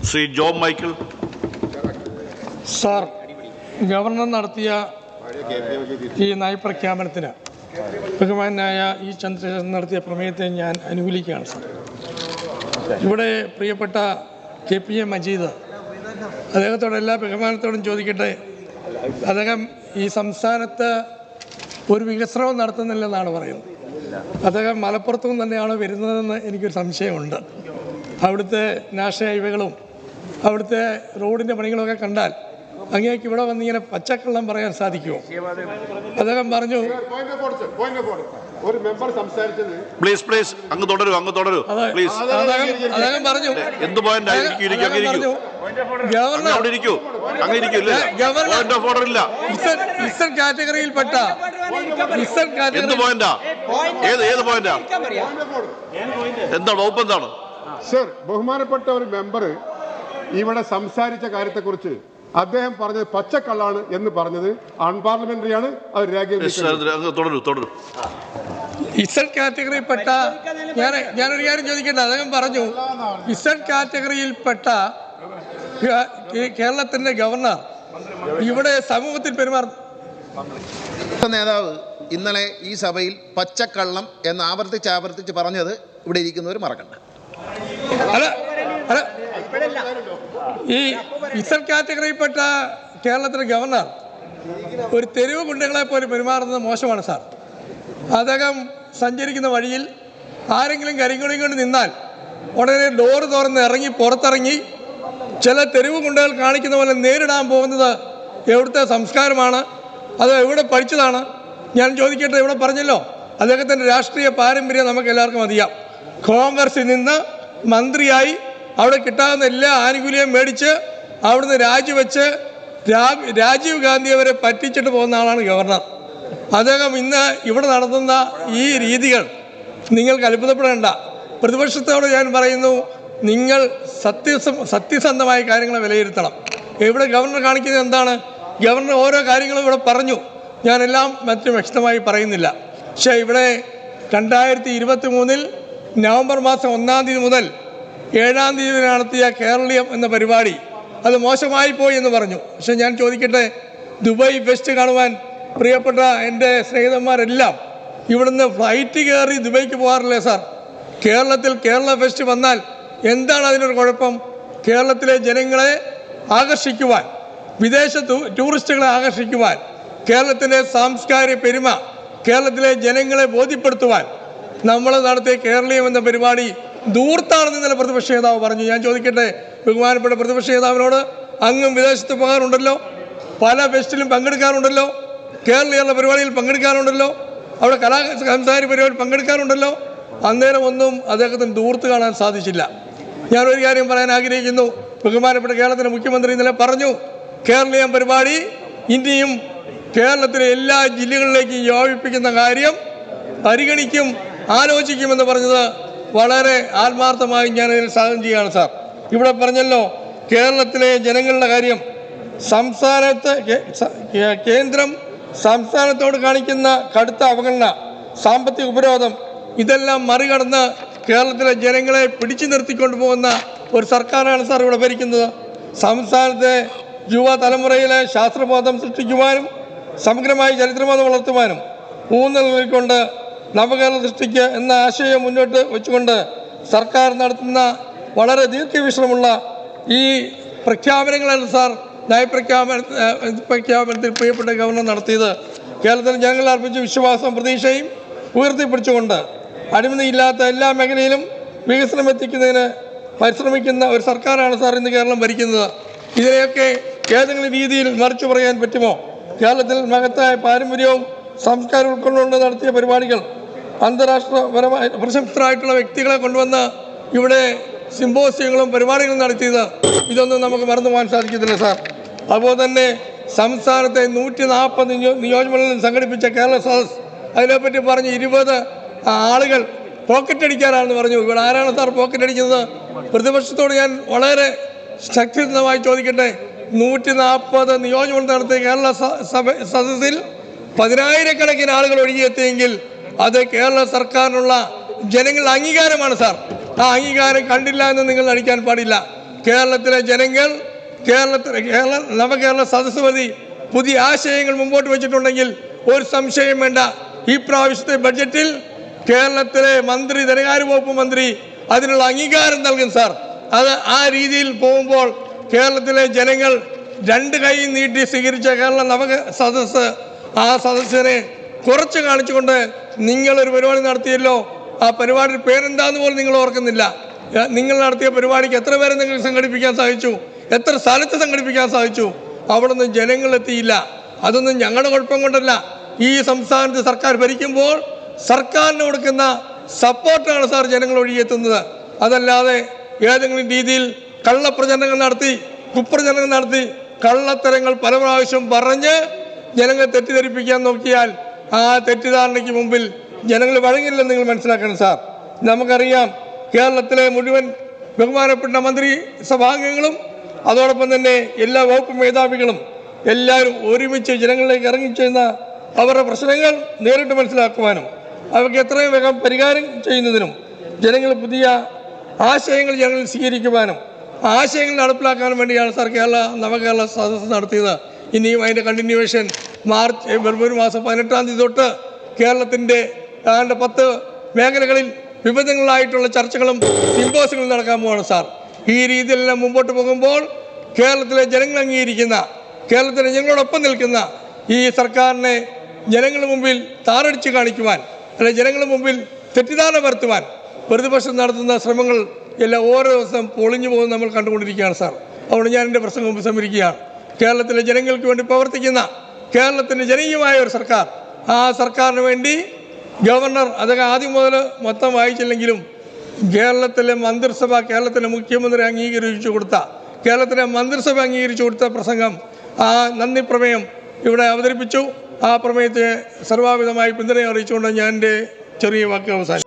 Shri John Michael. Sir, governor നടത്തിയ ഈ നയപ്രഖ്യാപനത്തിന് ബഹുമാനായ ഇ ചന്ദ്രശേഖരൻ നടത്തിയ പ്രമേയത്തെ ഞാൻ അനുകൂലിക്കുകയാണ് സാർ. ഇവിടെ പ്രിയപ്പെട്ട KPA മജീദ്, അദ്ദേഹത്തോട് എല്ലാ ബഹുമാനത്തോടും ചോദിക്കട്ടെ, അദ്ദേഹം ഈ സംസ്ഥാനത്ത് ഒരു വികസനവും നടത്തുന്നില്ലെന്നാണ് പറയുന്നത്. അദ്ദേഹം മലപ്പുറത്തു നിന്ന് തന്നെയാണ് വരുന്നതെന്ന് എനിക്കൊരു സംശയമുണ്ട്. അവിടുത്തെ നാഷണൽ ഹൈവേകളും അവിടുത്തെ റോഡിൻ്റെ പണികളൊക്കെ കണ്ടാൽ അങ്ങേക്ക് ഇവിടെ വന്നിങ്ങനെ പച്ചക്കള്ളം പറയാൻ സാധിക്കുമോ? അദ്ദേഹം പറഞ്ഞു പ്ലീസ് അങ്ങ് തുടരൂ. അദ്ദേഹം പറഞ്ഞു ഇസഡ് കാറ്റഗറിയിൽപ്പെട്ട സർ, ബഹുമാനപ്പെട്ട ഒരു മെമ്പർ ഇവിടെ സംസാരിച്ച കാര്യത്തെക്കുറിച്ച് അദ്ദേഹം പറഞ്ഞത് പച്ചക്കള്ളാണ് എന്ന് പറഞ്ഞത് അൺപാർലമെന്ററിയാണ്. അത് ഇസഡ് കാറ്റഗറിയിൽപ്പെട്ട ഞാനൊരു കാര്യം ചോദിക്കട്ടെ. അദ്ദേഹം പറഞ്ഞു ഇസഡ് കാറ്റഗറിയിൽപ്പെട്ട കേരളത്തിന്റെ ഗവർണർ ഇവിടെ സമൂഹത്തിൽ പെരുമാറുന്ന നേതാവ് ഇന്നലെ ഈ സഭയിൽ പച്ചക്കള്ളം എന്ന് ആവർത്തിച്ച് പറഞ്ഞത് ഇവിടെ ഇരിക്കുന്നവർ മറക്കണ്ട. ഈ ഇസഡ് കാറ്റഗറിയിൽപ്പെട്ട കേരളത്തിലെ ഗവർണർ ഒരു തെരുവ് ഗുണ്ടകളെ പോലെ പെരുമാറുന്നത് മോശമാണ് സാർ. അദ്ദേഹം സഞ്ചരിക്കുന്ന വഴിയിൽ ആരെങ്കിലും കരിങ്കൊടിയും കൊണ്ട് നിന്നാൽ ഉടനെ ഡോറ് തുറന്ന് പുറത്തിറങ്ങി ചില തെരുവ് ഗുണ്ടകൾ കാണിക്കുന്ന പോലെ നേരിടാൻ പോകുന്നത് എവിടുത്തെ സംസ്കാരമാണ്? അത് എവിടെ പഠിച്ചതാണ്? ഞാൻ ചോദിക്കട്ടെ, ഇവിടെ പറഞ്ഞല്ലോ അദ്ദേഹത്തിൻ്റെ രാഷ്ട്രീയ പാരമ്പര്യം നമുക്ക് എല്ലാവർക്കും അറിയാം. കോൺഗ്രസിൽ നിന്ന് മന്ത്രിയായി അവിടെ കിട്ടാവുന്ന എല്ലാ ആനുകൂല്യവും മേടിച്ച് അവിടുന്ന് രാജിവെച്ച് രാജീവ് ഗാന്ധി അവരെ പറ്റിച്ചിട്ട് പോകുന്ന ആളാണ് ഗവർണർ. അദ്ദേഹം ഇന്ന് ഇവിടെ നടത്തുന്ന ഈ രീതികൾ നിങ്ങൾക്ക് അത്ഭുതപ്പെടേണ്ട. പ്രതിപക്ഷത്തോട് ഞാൻ പറയുന്നു, നിങ്ങൾ സത്യസന്ധമായ കാര്യങ്ങളെ വിലയിരുത്തണം. ഇവിടെ ഗവർണർ കാണിക്കുന്നത് എന്താണ്? ഗവർണർ ഓരോ കാര്യങ്ങളും ഇവിടെ പറഞ്ഞു, ഞാനെല്ലാം മറ്റും വ്യക്തമായി പറയുന്നില്ല. പക്ഷേ ഇവിടെ 2023 നവംബർ മാസം 1-ാം തീയതി മുതൽ 7-ാം തീയതി നടത്തിയ കേരളീയം എന്ന പരിപാടി അത് മോശമായി പോയി എന്ന് പറഞ്ഞു. പക്ഷെ ഞാൻ ചോദിക്കട്ടെ, ദുബായ് ഫെസ്റ്റ് കാണുവാൻ പ്രിയപ്പെട്ട എൻ്റെ സ്നേഹിതന്മാരെല്ലാം ഇവിടുന്ന് ഫ്ലൈറ്റ് കയറി ദുബൈക്ക് പോകാറില്ലേ സാർ? കേരളത്തിൽ കേരള ഫെസ്റ്റ് വന്നാൽ എന്താണ് അതിനൊരു കുഴപ്പം? കേരളത്തിലെ ജനങ്ങളെ ആകർഷിക്കുവാൻ, വിദേശ ടൂറിസ്റ്റുകളെ ആകർഷിക്കുവാൻ, കേരളത്തിൻ്റെ സാംസ്കാരിക പെരുമ കേരളത്തിലെ ജനങ്ങളെ ബോധ്യപ്പെടുത്തുവാൻ നമ്മൾ നടത്തിയ കേരളീയം എന്ന പരിപാടി ദൂർത്താണെന്ന് ഇന്നലെ പ്രതിപക്ഷ നേതാവ് പറഞ്ഞു. ഞാൻ ചോദിക്കട്ടെ, ബഹുമാനപ്പെട്ട പ്രതിപക്ഷ നേതാവിനോട്, അങ്ങും വിദേശത്ത് പോകാറുണ്ടല്ലോ, പല ഫെസ്റ്റിലും പങ്കെടുക്കാറുണ്ടല്ലോ, കേരളീയ പരിപാടിയിൽ പങ്കെടുക്കാറുണ്ടല്ലോ, അവിടെ സാംസ്കാരിക പരിപാടിയിൽ പങ്കെടുക്കാറുണ്ടല്ലോ. അന്നേരം ഒന്നും അദ്ദേഹത്തിന് ദൂർത്ത് കാണാൻ സാധിച്ചില്ല. ഞാനൊരു കാര്യം പറയാൻ ആഗ്രഹിക്കുന്നു. ബഹുമാനപ്പെട്ട കേരളത്തിൻ്റെ മുഖ്യമന്ത്രി ഇന്നലെ പറഞ്ഞു, കേരളീയം പരിപാടി ഇനിയും കേരളത്തിലെ എല്ലാ ജില്ലകളിലേക്കും വ്യാപിപ്പിക്കുന്ന കാര്യം പരിഗണിക്കും, ആലോചിക്കുമെന്ന് പറഞ്ഞത് വളരെ ആത്മാർത്ഥമായി ഞാൻ അതിന് സ്വാഗതം ചെയ്യുകയാണ് സാർ. ഇവിടെ പറഞ്ഞല്ലോ കേരളത്തിലെ ജനങ്ങളുടെ കാര്യം, കേന്ദ്രം സംസ്ഥാനത്തോട് കാണിക്കുന്ന കടുത്ത അവഗണന, സാമ്പത്തിക ഉപരോധം, ഇതെല്ലാം മറികടന്ന് കേരളത്തിലെ ജനങ്ങളെ പിടിച്ചു നിർത്തിക്കൊണ്ടു പോകുന്ന ഒരു സർക്കാരാണ് സാർ ഇവിടെ ഭരിക്കുന്നത്. സംസ്ഥാനത്തെ യുവതലമുറയിലെ ശാസ്ത്രബോധം സൃഷ്ടിക്കുവാനും സമഗ്രമായി ചരിത്രബോധം വളർത്തുവാനും ഊന്നൽ നൽകിക്കൊണ്ട് നവകേരള സൃഷ്ടിക്കുക എന്ന ആശയം മുന്നോട്ട് വെച്ചുകൊണ്ട് സർക്കാർ നടത്തുന്ന വളരെ ദീർഘവീക്ഷണമുള്ള ഈ പ്രഖ്യാപനങ്ങളാണ് സാർ നയപ്രഖ്യാപനത്തിൽ പ്രിയപ്പെട്ട ഗവർണർ നടത്തിയത്. കേരളത്തിലെ ജനങ്ങൾ അർപ്പിച്ച വിശ്വാസം പ്രതീക്ഷയും ഉയർത്തിപ്പിടിച്ചുകൊണ്ട് അഴിമതിയില്ലാത്ത എല്ലാ മേഖലയിലും വികസനം എത്തിക്കുന്നതിന് പരിശ്രമിക്കുന്ന ഒരു സർക്കാരാണ് സാർ ഇന്ന് കേരളം ഭരിക്കുന്നത്. ഇതിനെയൊക്കെ ഏതെങ്കിലും രീതിയിൽ മറിച്ചു പറയാൻ പറ്റുമോ? കേരളത്തിൽ മഹത്തായ പാരമ്പര്യവും സംസ്കാരം ഉൾക്കൊണ്ടുകൊണ്ട് നടത്തിയ പരിപാടികൾ, അന്താരാഷ്ട്രപരമായ പ്രശസ്തരായിട്ടുള്ള വ്യക്തികളെ കൊണ്ടുവന്ന് ഇവിടെ സിമ്പോസിയങ്ങളും പരിപാടികളും നടത്തിയത്, ഇതൊന്നും നമുക്ക് മറന്നു പോകാൻ സാധിക്കത്തില്ല സാർ. അതുപോലെ തന്നെ സംസ്ഥാനത്തെ 140 നിയോജകമണ്ഡലങ്ങളിൽ സംഘടിപ്പിച്ച കേരള സദസ്, അതിനെപ്പറ്റി പറഞ്ഞ് 20 ആളുകൾ പോക്കറ്റ് അടിക്കാനാണെന്ന് പറഞ്ഞു. ഇവിടെ ആരാണ് സാർ പോക്കറ്റ് അടിക്കുന്നത്? പ്രതിപക്ഷത്തോട് ഞാൻ വളരെ ശക്തിയുതമായി ചോദിക്കട്ടെ, 140 നിയോജകമണ്ഡലം നടത്തിയ കേരള സദസ്സിൽ 10,000-കണക്കിന് ആളുകൾ ഒഴുകിയെത്തിയെങ്കിൽ അത് കേരള സർക്കാരിനുള്ള ജനങ്ങളുടെ അംഗീകാരമാണ് സാർ. ആ അംഗീകാരം കണ്ടില്ല എന്ന് നിങ്ങൾ നടിക്കാൻ പാടില്ല. കേരളത്തിലെ ജനങ്ങൾ നവകേരള സദസ്സ് വഴി പുതിയ ആശയങ്ങൾ മുമ്പോട്ട് വെച്ചിട്ടുണ്ടെങ്കിൽ ഒരു സംശയം വേണ്ട, ഈ പ്രാവശ്യത്തെ ബഡ്ജറ്റിൽ കേരളത്തിലെ മന്ത്രി, ധനകാര്യ വകുപ്പ് മന്ത്രി അതിനുള്ള അംഗീകാരം നൽകും സാർ. അത് ആ രീതിയിൽ പോകുമ്പോൾ കേരളത്തിലെ ജനങ്ങൾ രണ്ട് കൈ നീട്ടി സ്വീകരിച്ച കേരള സദസ്സ്, ആ സദസ്സിനെ കുറച്ച് കാണിച്ചുകൊണ്ട് നിങ്ങളൊരു പരിപാടി നടത്തിയല്ലോ, ആ പരിപാടിയുടെ പേരെന്താന്ന് പോലും നിങ്ങൾ ഓർക്കുന്നില്ല. നിങ്ങൾ നടത്തിയ പരിപാടിക്ക് എത്ര പേരെ നിങ്ങൾക്ക് സംഘടിപ്പിക്കാൻ സാധിച്ചു, എത്ര സ്ഥലത്ത് സംഘടിപ്പിക്കാൻ സാധിച്ചു? അവിടെ നിന്ന് ജനങ്ങളെത്തിയില്ല. അതൊന്നും ഞങ്ങളുടെ കുഴപ്പം കൊണ്ടല്ല. ഈ സംസ്ഥാനത്ത് സർക്കാർ ഭരിക്കുമ്പോൾ സർക്കാരിന് കൊടുക്കുന്ന സപ്പോർട്ടാണ് സാർ ജനങ്ങൾ ഒഴുകിയെത്തുന്നത്. അതല്ലാതെ ഏതെങ്കിലും രീതിയിൽ കള്ളപ്രചരണങ്ങൾ നടത്തി, കുപ്രചരണങ്ങൾ നടത്തി, കള്ളത്തരങ്ങൾ പല പ്രാവശ്യം പറഞ്ഞ് ജനങ്ങളെ തെറ്റിദ്ധരിപ്പിക്കാൻ നോക്കിയാൽ ആ തെറ്റിദ്ധാരണയ്ക്ക് മുമ്പിൽ ജനങ്ങൾ വഴങ്ങില്ലെന്ന് നിങ്ങൾ മനസ്സിലാക്കണം സാർ. നമുക്കറിയാം, കേരളത്തിലെ മുഴുവൻ ബഹുമാനപ്പെട്ട മന്ത്രി സഭാംഗങ്ങളും അതോടൊപ്പം തന്നെ എല്ലാ വകുപ്പ് മേധാവികളും എല്ലാവരും ഒരുമിച്ച് ജനങ്ങളിലേക്ക് ഇറങ്ങിച്ചെന്ന അവരുടെ പ്രശ്നങ്ങൾ നേരിട്ട് മനസ്സിലാക്കുവാനും അവർക്ക് എത്രയും വേഗം പരിഹാരം ചെയ്യുന്നതിനും ജനങ്ങൾ പുതിയ ആശയങ്ങൾ ജനങ്ങൾ സ്വീകരിക്കുവാനും ആശയങ്ങൾ നടപ്പിലാക്കാനും വേണ്ടിയാണ് സാർ നവകേരള സദസ്സ് നടത്തിയത്. ഇനിയും അതിൻ്റെ കണ്ടിന്യൂവേഷൻ ഫെബ്രുവരി മാസം 18-ാം തീയതി തൊട്ട് കേരളത്തിൻ്റെ 10 മേഖലകളിൽ വിവിധങ്ങളായിട്ടുള്ള ചർച്ചകളും സിമ്പോസിയങ്ങളും നടക്കാൻ പോവാണ് സാർ. ഈ രീതിയിലെല്ലാം മുമ്പോട്ട് പോകുമ്പോൾ കേരളത്തിലെ ജനങ്ങൾ അംഗീകരിക്കുന്ന, കേരളത്തിലെ ജനങ്ങളോടൊപ്പം നിൽക്കുന്ന ഈ സർക്കാരിനെ ജനങ്ങളുടെ മുമ്പിൽ താറടിച്ച് കാണിക്കുവാൻ, അല്ലെ ജനങ്ങളുടെ മുമ്പിൽ തെറ്റിദ്ധാരണ വരുത്തുവാൻ പ്രതിപക്ഷം നടത്തുന്ന ശ്രമങ്ങൾ എല്ലാം ഓരോ ദിവസം പൊളിഞ്ഞു പോകുന്നത് നമ്മൾ കണ്ടുകൊണ്ടിരിക്കുകയാണ് സാർ. അതുകൊണ്ട് ഞാൻ എൻ്റെ പ്രസംഗം ഉപസംഹരിക്കുകയാണ്. കേരളത്തിലെ ജനങ്ങൾക്ക് വേണ്ടി പ്രവർത്തിക്കുന്ന കേരളത്തിൻ്റെ ജനകീയമായ ഒരു സർക്കാർ, ആ സർക്കാരിന് വേണ്ടി ഗവർണർ അതൊക്കെ ആദ്യം മുതൽ മൊത്തം വായിച്ചില്ലെങ്കിലും കേരളത്തിലെ മന്ത്രിസഭ, കേരളത്തിലെ മുഖ്യമന്ത്രി അംഗീകരിച്ചു കൊടുത്ത, കേരളത്തിലെ മന്ത്രിസഭ അംഗീകരിച്ചു കൊടുത്ത പ്രസംഗം, ആ നന്ദി പ്രമേയം ഇവിടെ അവതരിപ്പിച്ചു. ആ പ്രമേയത്തെ സർവാവിധമായി പിന്തുണ അറിയിച്ചുകൊണ്ട് ഞാൻ എൻ്റെ ചെറിയ വാക്ക് അവസാനിച്ചു.